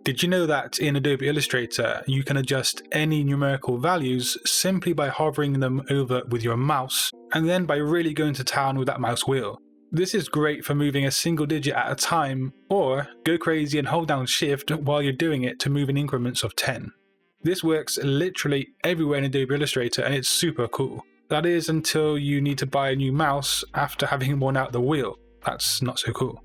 Did you know that in Adobe Illustrator, you can adjust any numerical values simply by hovering them over with your mouse, and then by really going to town with that mouse wheel? This is great for moving a single digit at a time, or go crazy and hold down Shift while you're doing it to move in increments of 10. This works literally everywhere in Adobe Illustrator and it's super cool. That is until you need to buy a new mouse after having worn out the wheel. That's not so cool.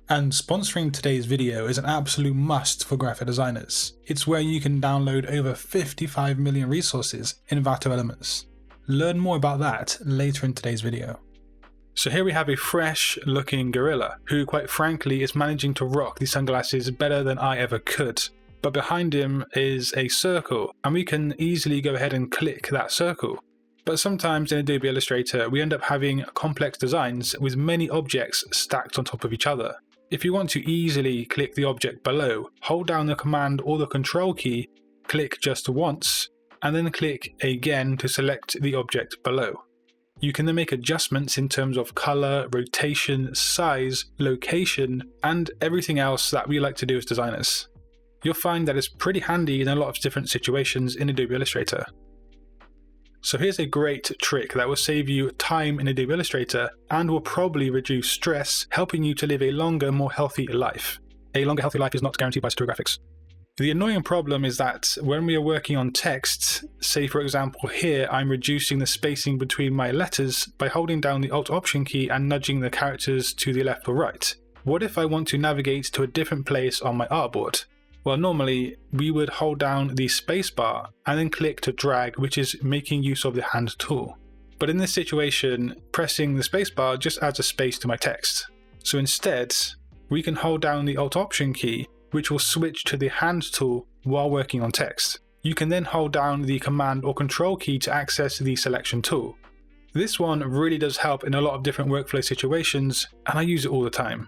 And sponsoring today's video is an absolute must for graphic designers. It's where you can download over 55 million resources in Envato Elements. Learn more about that later in today's video. So here we have a fresh looking gorilla who quite frankly is managing to rock these sunglasses better than I ever could. But behind him is a circle and we can easily go ahead and click that circle. But sometimes in Adobe Illustrator we end up having complex designs with many objects stacked on top of each other. If you want to easily click the object below, hold down the Command or the Control key, click just once, and then click again to select the object below. You can then make adjustments in terms of color, rotation, size, location, and everything else that we like to do as designers. You'll find that it's pretty handy in a lot of different situations in Adobe Illustrator. So here's a great trick that will save you time in Adobe Illustrator and will probably reduce stress, helping you to live a longer, more healthy life. A longer, healthy life is not guaranteed by Satori Graphics. The annoying problem is that when we are working on text, say for example here I'm reducing the spacing between my letters by holding down the Alt-Option key and nudging the characters to the left or right. What if I want to navigate to a different place on my artboard? Well, normally we would hold down the spacebar and then click to drag, which is making use of the hand tool. But in this situation, pressing the spacebar just adds a space to my text. So instead, we can hold down the Alt-Option key, which will switch to the hand tool while working on text. You can then hold down the Command or Control key to access the selection tool. This one really does help in a lot of different workflow situations, and I use it all the time.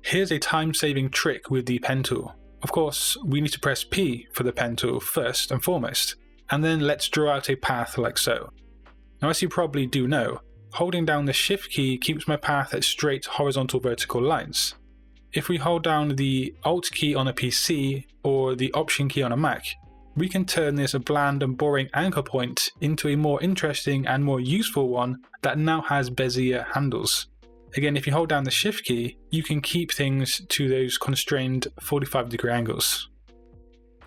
Here's a time-saving trick with the pen tool. Of course, we need to press P for the pen tool first and foremost, and then let's draw out a path like so. Now, as you probably do know, holding down the Shift key keeps my path at straight horizontal vertical lines. If we hold down the Alt key on a PC or the Option key on a Mac, we can turn this bland and boring anchor point into a more interesting and more useful one that now has Bezier handles. Again, if you hold down the Shift key, you can keep things to those constrained 45-degree angles.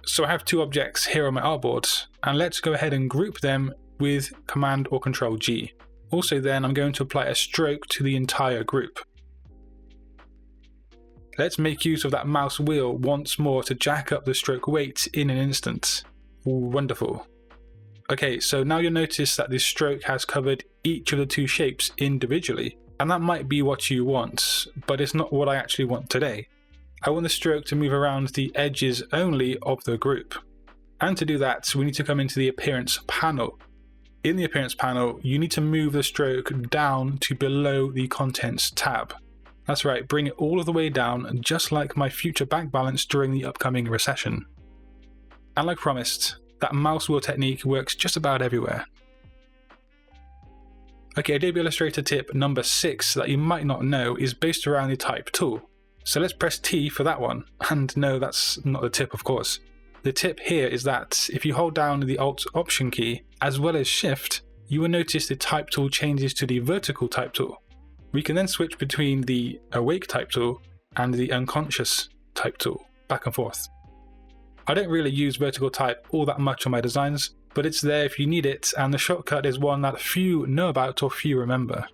So I have two objects here on my artboard, and let's go ahead and group them with Command or Control G. Also then, I'm going to apply a stroke to the entire group. Let's make use of that mouse wheel once more to jack up the stroke weight in an instant. Wonderful. Okay, so now you'll notice that this stroke has covered each of the two shapes individually. And that might be what you want, but it's not what I actually want today. I want the stroke to move around the edges only of the group. And to do that, we need to come into the Appearance panel. In the Appearance panel, you need to move the stroke down to below the Contents tab. That's right, bring it all of the way down, just like my future back balance during the upcoming recession. And like promised, that mouse wheel technique works just about everywhere. Okay, Adobe Illustrator tip number 6 that you might not know is based around the Type tool. So let's press T for that one. And no, that's not the tip, of course. The tip here is that if you hold down the Alt-Option key as well as Shift, you will notice the Type tool changes to the vertical Type tool. We can then switch between the Awake Type tool and the Unconscious Type tool, back and forth. I don't really use vertical type all that much on my designs, but it's there if you need it, and the shortcut is one that few know about or few remember.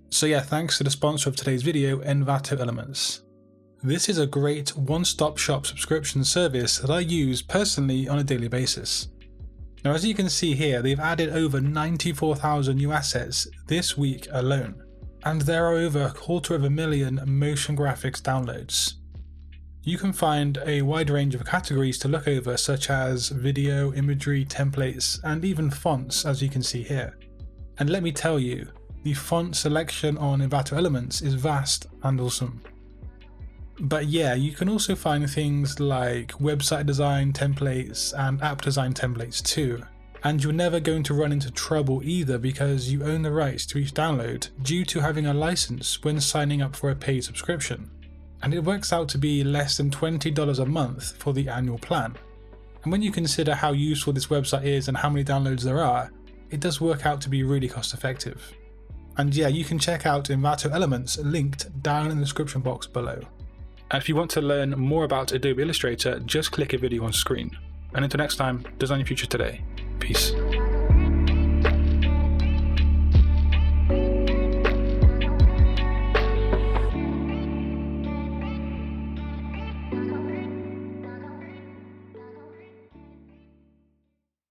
So yeah, thanks to the sponsor of today's video, Envato Elements. This is a great one-stop shop subscription service that I use personally on a daily basis. Now, as you can see here, they've added over 94,000 new assets this week alone, and there are over 250,000 motion graphics downloads. You can find a wide range of categories to look over, such as video, imagery, templates, and even fonts, as you can see here. And let me tell you, the font selection on Envato Elements is vast and awesome. But yeah, you can also find things like website design templates and app design templates too. And you're never going to run into trouble either, because you own the rights to each download due to having a license when signing up for a paid subscription. and it works out to be less than $20 a month for the annual plan. And when you consider how useful this website is and how many downloads there are, it does work out to be really cost effective. And yeah, you can check out Envato Elements linked down in the description box below. And if you want to learn more about Adobe Illustrator, just click a video on screen. And until next time, design your future today. Peace.